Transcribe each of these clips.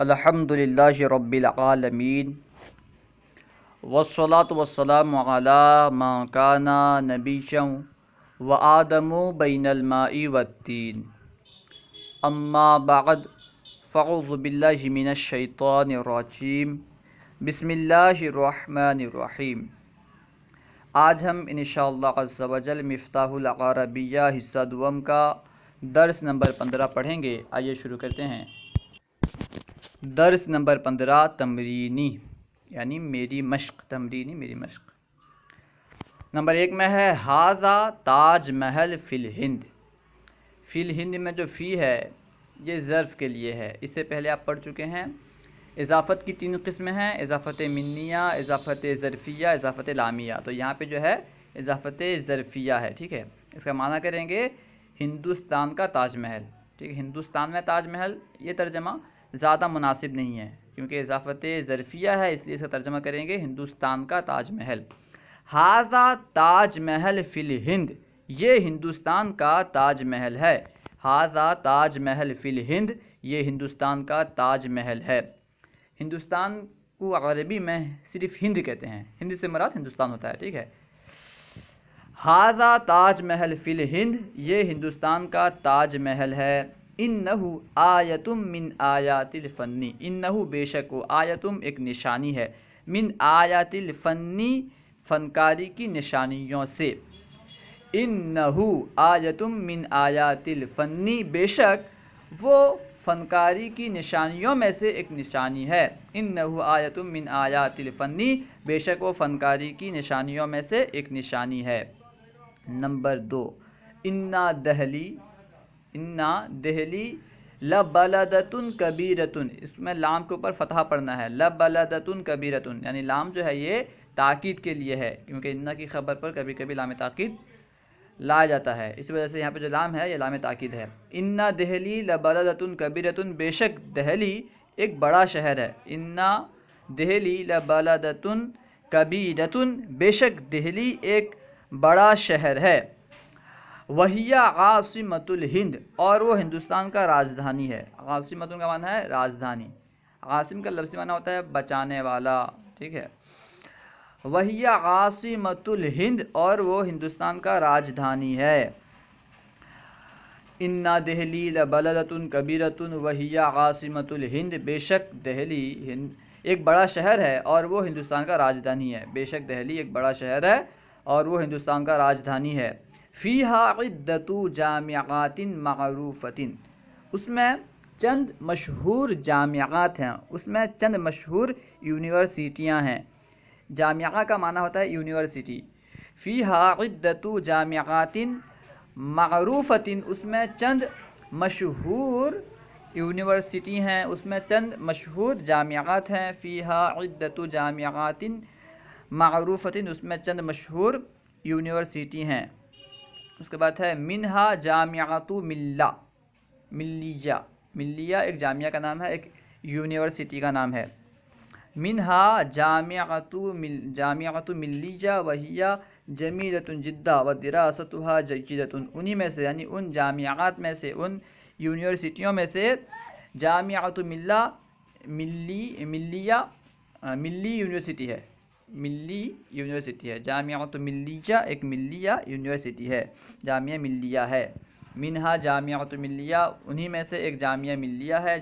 الحمد للہ رب العالمین والصلاة والسلام علی من کان نبیا وآدم بین الماء والطین اما بعد فاعوذ باللہ من الشیطان الرجیم بسم اللہ الرحمن الرحیم۔ آج ہم انشاءاللہ عز و جل مفتاح العربیہ حصہ دوم کا درس نمبر 15 پڑھیں گے۔ آئیے شروع کرتے ہیں۔ درس نمبر 15 تمرینی یعنی میری مشق، تمرینی میری مشق۔ نمبر 1 میں ہے ھذا تاج محل فی الہند۔ فی الہند میں جو فی ہے یہ ظرف کے لیے ہے، اس سے پہلے آپ پڑھ چکے ہیں۔ اضافت کی 3 قسمیں ہیں، اضافت منیہ، اضافت ظرفیہ، اضافت لامیہ۔ تو یہاں پہ جو ہے اضافت ظرفیہ ہے، ٹھیک ہے۔ اس کا معنی کریں گے ہندوستان کا تاج محل، ٹھیک ہے۔ ہندوستان میں تاج محل، یہ ترجمہ زیادہ مناسب نہیں ہے کیونکہ اضافت ظرفیہ ہے، اس لیے اس کا ترجمہ کریں گے ہندوستان کا تاج محل۔ ھذا تاج محل فی الہند، یہ ہندوستان کا تاج محل ہے۔ ھذا تاج محل فی الہند، یہ ہندوستان کا تاج محل ہے۔ ہندوستان کو عربی میں صرف ہند کہتے ہیں، ہند سے مراد ہندوستان ہوتا ہے، ٹھیک ہے۔ ھذا تاج محل فی الہند، یہ ہندوستان کا تاج محل ہے۔ انہ آیۃ من آیات الفن، انہ بے شک وہ آیۃ ایک نشانی ہے، من آیات الفن فنکاری کی نشانیوں سے۔ انہ آیۃ من آیات الفن، بے شک وہ فنکاری کی نشانیوں میں سے ایک نشانی ہے۔ انہ آیۃ من آیات الفن، بے شک وہ فنکاری کی نشانیوں میں سے ایک نشانی ہے۔ نمبر 2 انا دہلی لبلدۃ کبیرۃ، اس میں لام کے اوپر فتحہ پڑھنا ہے، لبلدۃ کبیرۃ، یعنی لام جو ہے یہ تاکید کے لیے ہے کیونکہ انا کی خبر پر کبھی کبھی لام تاکید لایا جاتا ہے، اس وجہ سے یہاں پہ جو لام ہے یہ لام تاکید ہے۔ انا دہلی لبلدۃ کبیرۃ، بے شک دہلی ایک بڑا شہر ہے۔ انا دہلی لبلدۃ کبیرۃ، بے شک دہلی ایک بڑا شہر ہے۔ وہی عاصمۃ الہند، اور وہ ہندوستان کا راجدھانی ہے۔ عاصمۃ کا معنی ہے راجدھانی، عاصم کا لفظی معنی ہوتا ہے بچانے والا، ٹھیک ہے۔ وہی عاصمۃ الہند، اور وہ ہندوستان کا راجدھانی ہے۔ انا دہلی لبلدۃ کبیرۃ وہی عاصمۃ الہند، بے شک دہلی ایک بڑا شہر ہے اور وہ ہندوستان کا راجدھانی ہے۔ بے شک دہلی ایک بڑا شہر ہے اور وہ ہندوستان کا راجدھانی ہے۔ فیہا عدۃ جامعات معروفۃ، اس میں چند مشہور جامعات ہیں، اس میں چند مشہور یونیورسٹیاں ہیں۔ جامعہ کا معنی ہوتا ہے یونیورسٹی۔ فیہا عدۃ جامعات معروفۃ، اس میں چند مشہور یونیورسٹی ہیں، اس میں چند مشہور جامعات ہیں۔ فیہا عدۃ جامعات معروفۃ، اس میں چند مشہور یونیورسٹی ہیں۔ اس کے بعد ہے منہا جامعۃ ملیہ، ملیہ ایک جامعہ کا نام ہے، ایک یونیورسٹی کا نام ہے۔ منہا جامعۃ ملیہ وہی جمیلۃ جدا ودراستھا جیدۃ، انہی میں سے یعنی ان جامعات میں سے، ان یونیورسٹیوں میں سے جامعۃ ملی یونیورسٹی ہے، ملی یونیورسٹی ہے۔ جامعۃ ملیہ ایک ملیہ یونیورسٹی ہے، جامعہ ملیہ ہے۔ منہا جامعۃ ملیہ، انہی میں سے ایک جامعہ ملیہ ہے،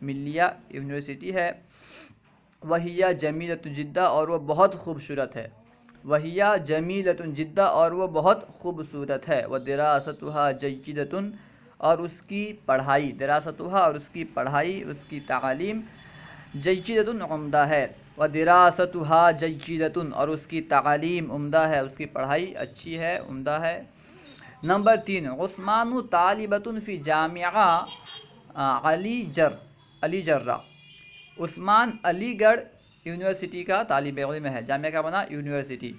ملیہ یونیورسٹی ہے۔ وہی جمیلۃ جدہ، اور وہ بہت خوبصورت ہے۔ وہی جمیلۃ جدہ، اور وہ بہت خوبصورت ہے۔ ودراستھا جیدۃ، اور اس کی پڑھائی، دراستھا اور اس کی پڑھائی، اس کی تعلیم، جیدۃ عمدہ ہے۔ ودراستھا جیدۃ، اور اس کی تعلیم عمدہ ہے، اس کی پڑھائی اچھی ہے، عمدہ ہے۔ نمبر 3 عثمان طالبۃ فی جامعہ علی جرہ، عثمان علی گڑھ یونیورسٹی کا طالب علم ہے۔ جامعہ کا بنا یونیورسٹی۔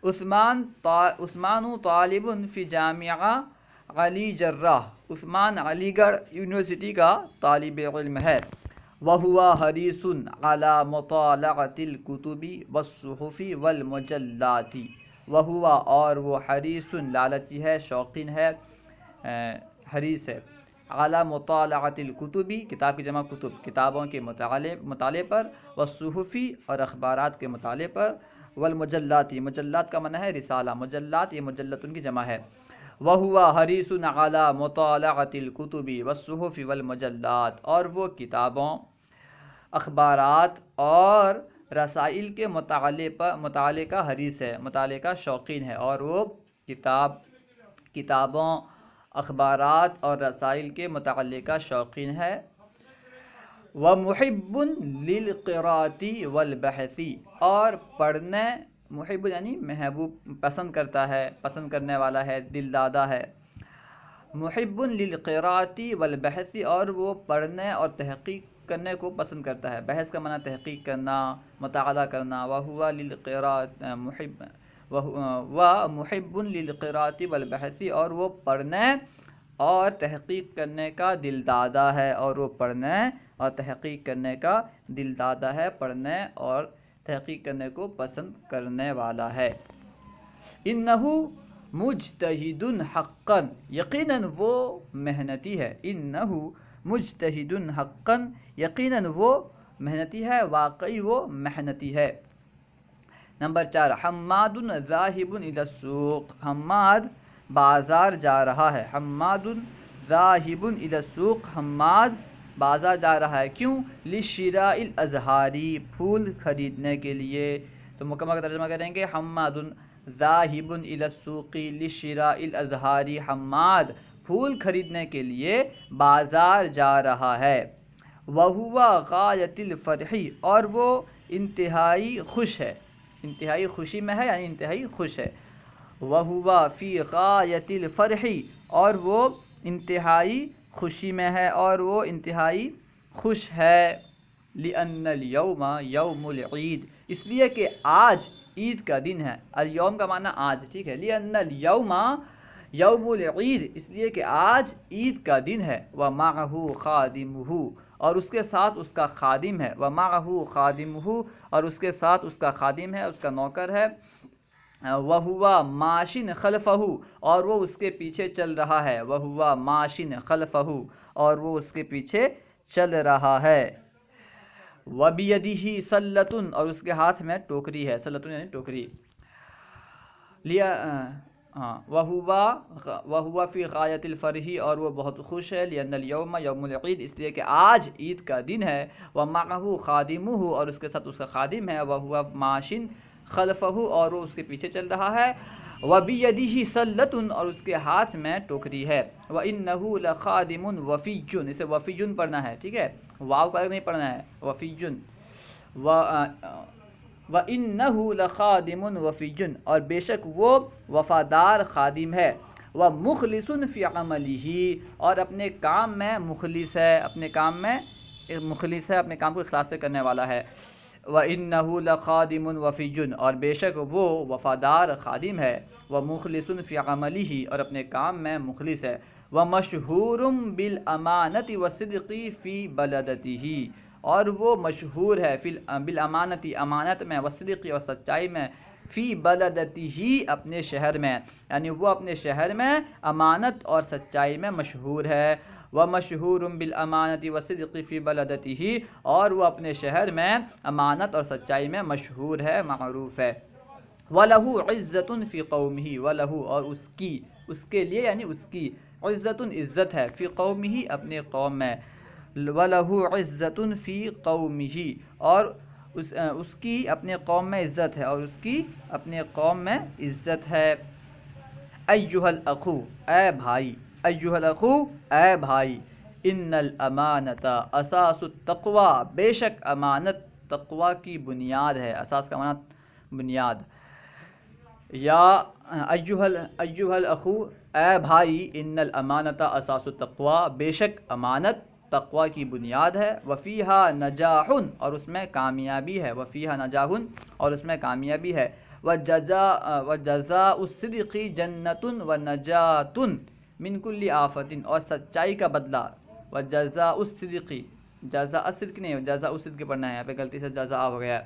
عثمان طالب فی جامعہ علی جرہ، عثمان علی گڑھ یونیورسٹی کا طالب علم ہے۔ وَهُوَ حَرِيصٌ عَلَى مُطَالَعَةِ الْكُتُبِ وَالصُّحُفِ وَالْمُجَلَّاتِ، وَهُوَ، اور وہ حریصٌ لالچی ہے، شوقین ہے، حریص ہے، علی مطالعۃ الکتب، کتاب کی جمع کتب، کتابوں کے مطالعے پر، والصحف اور اخبارات کے مطالعے پر، والمجلات، مجلات کا معنی ہے رسالہ، مجلات یہ مجلتن کی جمع ہے، وہو حریص علی مطالعۃ الکتب والصحف والمجلات، اور وہ کتابوں، اخبارات اور رسائل کے مطالعے کا حریص ہے، مطالعے کا شوقین ہے، اور وہ کتابوں، اخبارات اور رسائل کے مطالعے کا شوقین ہے، ومحب للقراءۃ والبحث، اور پڑھنے، محب یعنی محبوب، پسند کرتا ہے، پسند کرنے والا ہے، دل دادہ ہے، محب للقراءۃ والبحث، اور وہ پڑھنے اور تحقیق کرنے کو پسند کرتا ہے، بحث کا معنی تحقیق کرنا، مطالعہ کرنا، وہو للقراءۃ محب، ومحب للقراءۃ والبحث، اور وہ پڑھنے اور تحقیق کرنے کا دل دادہ ہے، اور وہ پڑھنے اور تحقیق کرنے کا دل دادہ ہے، پڑھنے اور تحقیق کرنے کو پسند کرنے والا ہے۔ انہ مجتہد حقا، یقیناً وہ محنتی ہے، انہ مجتہد حقا، یقیناً وہ محنتی ہے، واقعی وہ محنتی ہے۔ نمبر 4، حماد ذاہب الی السوق، حماد بازار جا رہا ہے، حماد ذاہب الی السوق، حماد بازار جا رہا ہے، کیوں؟ لشراء الازہار، پھول خریدنے کے لیے، تو مکمل کا ترجمہ کریں گے، حماد ذاہب الی السوق لشراء الازہار، حماد پھول خریدنے کے لیے بازار جا رہا ہے، وہو غایۃ الفرح، اور وہ انتہائی خوش ہے، انتہائی خوشی میں ہے یعنی انتہائی خوش ہے، وہو فی غایۃ الفرح، اور وہ انتہائی خوشی میں ہے اور وہ انتہائی خوش ہے، لأن الیوم یوم العید، اس لیے کہ آج عید کا دن ہے، الیوم کا معنی آج، ٹھیک ہے، لأن الیوم یوم العید، اس لیے کہ آج عید کا دن ہے، ومعہ خادمہ، اور اس کے ساتھ اس کا خادم ہے، ومعہ خادمہ، اور اس کے ساتھ اس کا خادم ہے، اس کا نوکر ہے، وہو ماشٍ خلفہ، اور وہ اس کے پیچھے چل رہا ہے، وہو ماشٍ خلفہ، اور وہ اس کے پیچھے چل رہا ہے، وبیدہ سلۃ، اور اس کے ہاتھ میں ٹوکری ہے، سلۃ یعنی ٹوکری، وہو فی غایۃ الفرح، اور وہ بہت خوش ہے، لأن الیوم یوم العید، اس لیے کہ آج عید کا دن ہے، ومعہ خادمہ، اور اس کے ساتھ اس کا خادم ہے، وہو ماشٍ خلفہ، اور وہ اس کے پیچھے چل رہا ہے، وبیدہ سلۃ، اور اس کے ہاتھ میں ٹوکری ہے، وانہ لخادم وفی، اسے وفی پڑھنا ہے، ٹھیک ہے، واو کا نہیں پڑھنا ہے، وفی، وَإِنَّهُ لَخَادِمٌ وَفِيٌّ، اور بے شک وہ وفادار خادم ہے، وَمُخْلِصٌ فِي عَمَلِهِ، اور اپنے کام میں مخلص ہے، اپنے کام میں مخلص ہے، اپنے کام کو اخلاص سے کرنے والا ہے، وَإِنَّهُ لَخَادِمٌ وَفِيٌّ، اور بے شک وہ وفادار خادم ہے، وَمُخْلِصٌ فِي عَمَلِهِ، اور اپنے کام میں مخلص ہے، وَمَشْهُورٌ بِالْأَمَانَةِ وَالصِّدْقِ فِي بَلَدَتِهِ، اور وہ مشہور ہے بالامانت، امانت میں، والصدق، اور سچائی میں، فی بلدتہ، اپنے شہر میں، یعنی وہ اپنے شہر میں امانت اور سچائی میں مشہور ہے، ومشہور بالامانت والصدق فی بلدتہ، اور وہ اپنے شہر میں امانت اور سچائی میں مشہور ہے، معروف ہے، وَلَهُ عِزَّةٌ فِي قَوْمِهِ، وَلَهُ، اور اس کے لیے یعنی اس کی، عزتٌ عزت ہے، فی قومہ اپنے قوم میں، وَلَهُ عِزَّةٌ فِي قَوْمِهِ، اور اس کی اپنے قوم میں عزت ہے، اور اس کی اپنے قوم میں عزت ہے، ایھا الاخو، اے بھائی، ایھا الاخو، اے بھائی، ان الامانۃ اساس التقوی، بے شک امانت تقوی کی بنیاد ہے، اساس کا معنی بنیاد، یا ایھا الاخو، اے بھائی، ان الامانۃ اساس التقوی، بے شک امانت تقوی کی بنیاد ہے، وفیہا نجاح، اور اس میں کامیابی ہے، وفیہا نجاح، اور اس میں کامیابی ہے، وجزاء الصدق جنۃ ونجاۃ من کل آفۃ، اور سچائی کا بدلہ، وجزاء الصدق، جزاء الصدق نہیں، جزاء الصدق پڑھنا ہے، یہاں پہ غلطی سے جزاء ہو گیا ہے،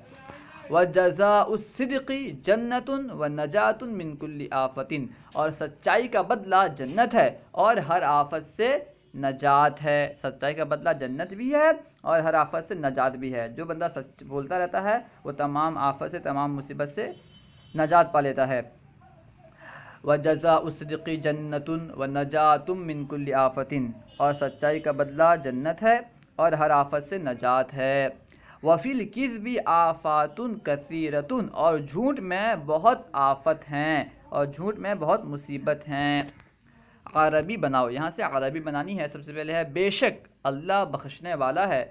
وجزاء الصدق جنۃ ونجاۃ من کل آفۃ، اور سچائی کا بدلہ جنت ہے اور ہر آفت سے نجات ہے، سچائی کا بدلہ جنت بھی ہے اور ہر آفت سے نجات بھی ہے۔ جو بندہ سچ بولتا رہتا ہے وہ تمام آفت سے، تمام مصیبت سے نجات پا لیتا ہے۔ وَجَزَاءُ الصِّدْقِ جَنَّةٌ وَنَجَاةٌ مِّن كُلِّ آفَةٍ، اور سچائی کا بدلہ جنت ہے اور ہر آفت سے نجات ہے۔ وَفِي الْكِذْبِ آفَاتٌ كَثِيرَةٌ، اور جھوٹ میں بہت آفت ہیں اور جھوٹ میں بہت مصیبت ہیں۔ عربی بناؤ، یہاں سے عربی بنانی ہے۔ سب سے پہلے ہے بے شک اللہ بخشنے والا ہے،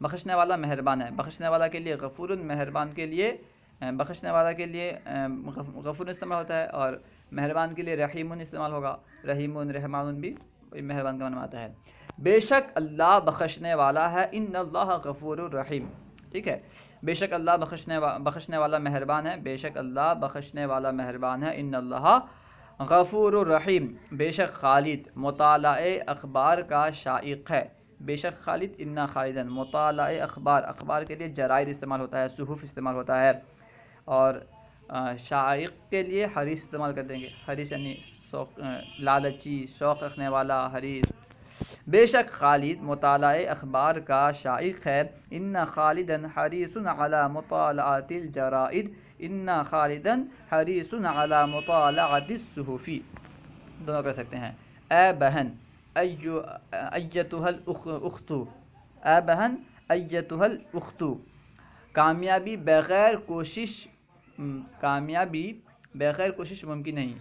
بخشنے والا مہربان ہے۔ بخشنے والا کے لیے غفور، مہربان کے لیے بخشنے والا کے لیے غفور استعمال ہوتا ہے، اور مہربان کے لیے رحیم استعمال ہوگا۔ رحیم رحمان بھی مہربان کا معنی آتا ہے۔ بے شک اللہ بخشنے والا ہے، ان اللہ غفور الرحیم، ٹھیک ہے۔ بے شک اللہ بخشنے والا مہربان ہے، بے شک اللہ بخشنے والا مہربان ہے، ان اللہ غفور الرحیم۔ بے شک خالد مطالعہ اخبار کا شائق ہے، بے شک خالد انا خالدن، مطالعہ اخبار، اخبار کے لیے جرائد استعمال ہوتا ہے، صحف استعمال ہوتا ہے، اور شائق کے لیے حریص استعمال کر دیں گے۔ حریص یعنی لالچی، شوق رکھنے والا، حریص۔ بے شک خالد مطالعہ اخبار کا شائق ہے، ان خالدن حریص علی مطالعۃ الجرائد، ان خالدن حریص علی مطالعۃ الصحف، دونوں کر سکتے ہیں۔ اے بہن، ایتھا الاخت، اے بہن ایتھا الاخت، کامیابی بغیر کوشش، کامیابی بغیر کوشش ممکن نہیں۔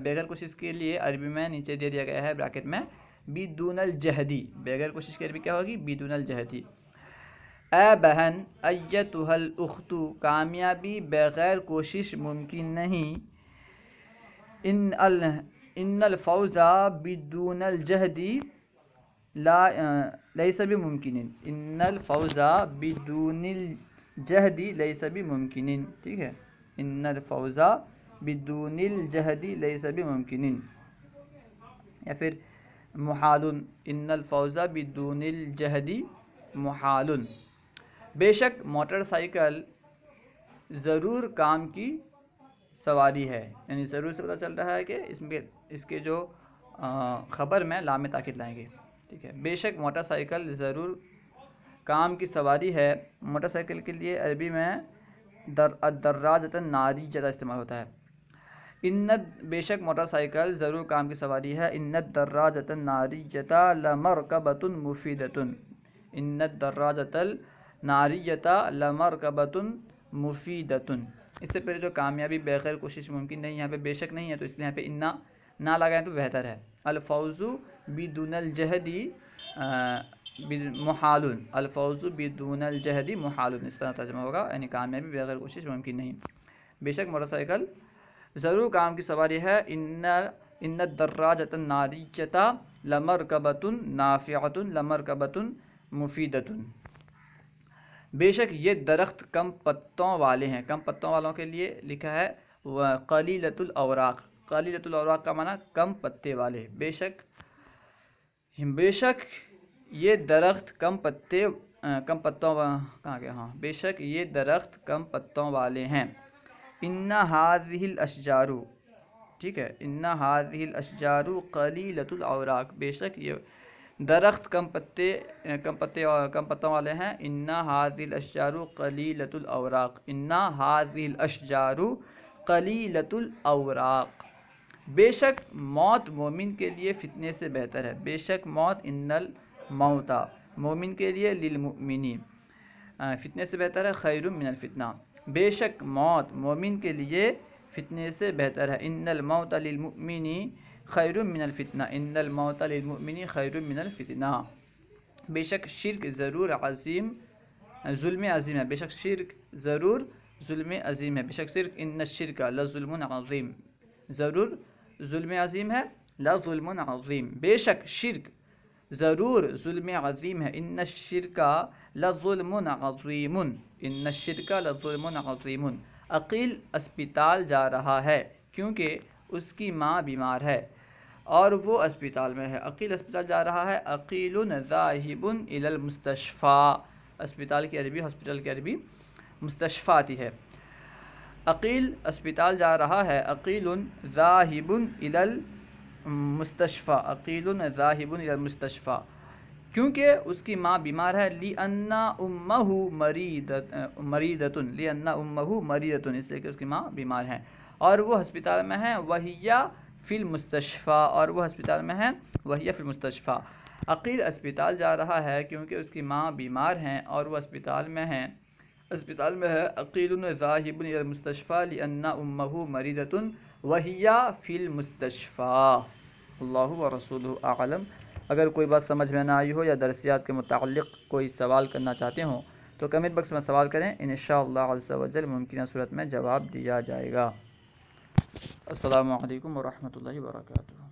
بغیر کوشش کے لیے عربی میں نیچے دے دیا گیا ہے بریکٹ میں بدون الجہدی، بغیر کوشش کے عربی کیا ہوگی؟ بدون الجہدی۔ اے بہن ایتھا الاخت، کامیابی بغیر کوشش ممکن نہیں۔ ان الفوز بدون الجہد لیس بممکن، ان الفوز بدون الجہد لیس بممکن، ٹھیک ہے۔ ان الفوز بدون الجہد لیس بممکن، یا پھر محال، ان الفوز بدون الجہد محال۔ بے شک موٹر سائیکل ضرور کام کی سواری ہے، یعنی ضرور سے پتہ چل رہا ہے کہ اس کے جو خبر میں لام تاکید لائیں گے، ٹھیک ہے۔ بے شک موٹر سائیکل ضرور کام کی سواری ہے۔ موٹر سائیکل کے لیے عربی میں الدراجۃ الناریۃ استعمال ہوتا ہے۔ بے شک موٹر سائیکل ضرور کام کی سواری ہے، ان الدراجۃ الناریۃ لمرکبۃ مفیدۃ، ان الدراجۃ الناریۃ لمرکبۃ مفیدۃ۔ اس سے پہلے جو کامیابی بغیر کوشش ممکن نہیں، یہاں پہ بے شک نہیں ہے تو اس لیے یہاں پہ انا نہ لگائیں تو بہتر ہے۔ الفوز بدون الجہد محال، الفوز بدون الجہد محال، اس طرح ترجمہ ہوگا، یعنی کامیابی بغیر کوشش ممکن نہیں۔ بے شک موٹر سائیکل ضرور کام کی سواری ہے، ان الدراجۃ الناریۃ لمرکبۃ نافعۃ لمرکبۃ مفیدۃ۔ بے شک یہ درخت کم پتوں والے ہیں، کم پتوں والوں کے لیے لکھا ہے قلیلۃ الاوراق، قلیلۃ الاوراق کا معنی کم پتے والے۔ بے شک یہ درخت کم پتوں کہاں گیا، ہاں، بے شک یہ درخت کم پتوں والے ہیں۔ ان هذه الاشجار، ٹھیک ہے، ان هذه الاشجار قلیلۃ الاوراق، بے شک یہ درخت کم پتوں والے ہیں۔ ان هذه الاشجار قلیلۃ الاوراق، ان هذه الاشجار قلیلۃ الاوراق۔ بے شک موت مومن کے لیے فتنے سے بہتر ہے، بے شک موت، ان الموت مومن کے لیے للمؤمن فتنے سے بہتر ہے، خیر من الفتنہ، بے شک موت مومن کے لیے فتنے سے بہتر ہے، ان الموت للمؤمن خیر من الفتنہ، ان الموت للمؤمن خیر من الفتنہ۔ بے شک شرک ضرور عظیم، ظلم عظیم ہے، بے شک شرک ضرور ظلم عظیم ہے، بے شک شرک، ان الشرک لظلم عظیم، ضرور ظلم عظیم ہے، لظلم عظیم، بے شک شرک ضرور ظلم عظیم ہے، ان الشرک لظلم عظیم، ان الشرک لظلم عظیم۔ عقیل اسپتال جا رہا ہے کیونکہ اس کی ماں بیمار ہے اور وہ اسپتال میں ہے۔ عقیل اسپتال جا رہا ہے، عقیل ذاہب الی المستشفی، اسپتال کی عربی، ہاسپٹل کی عربی مستشفی آتی ہے۔ عقیل اسپتال جا رہا ہے، عقیل ذاہب الی مستشفیٰ، عقیل ذاہب الی المستشفیٰ، کیونکہ اس کی ماں بیمار ہے، لِأَنَّ أُمَّهُ مَرِیدَةٌ، لِأَنَّ أُمَّهُ مَرِیدَةٌ، اس لیے کہ اس کی ماں بیمار ہے اور وہ ہسپتال میں ہے، وَهِيَ فِي الْمُسْتَشْفَىٰ، اور وہ ہسپتال میں ہے، وَهِيَ فِي الْمُسْتَشْفَىٰ، عقیل اسپتال جا رہا ہے کیونکہ اس کی ماں بیمار ہیں اور وہ اسپتال میں ہے، عقیل ذاہب الی المستشفیٰ لِأَنَّ أُمَّهُ مَرِیدَةٌ وَهِيَ فِي الْمُسْتَشْفَىٰ۔ اللہ ورسولہ اعلم۔ اگر کوئی بات سمجھ میں نہ آئی ہو یا درسیات کے متعلق کوئی سوال کرنا چاہتے ہوں تو کمنٹ باکس میں سوال کریں، انشاءاللہ عز و جل ممکنہ صورت میں جواب دیا جائے گا۔ السلام علیکم ورحمۃ اللہ وبرکاتہ۔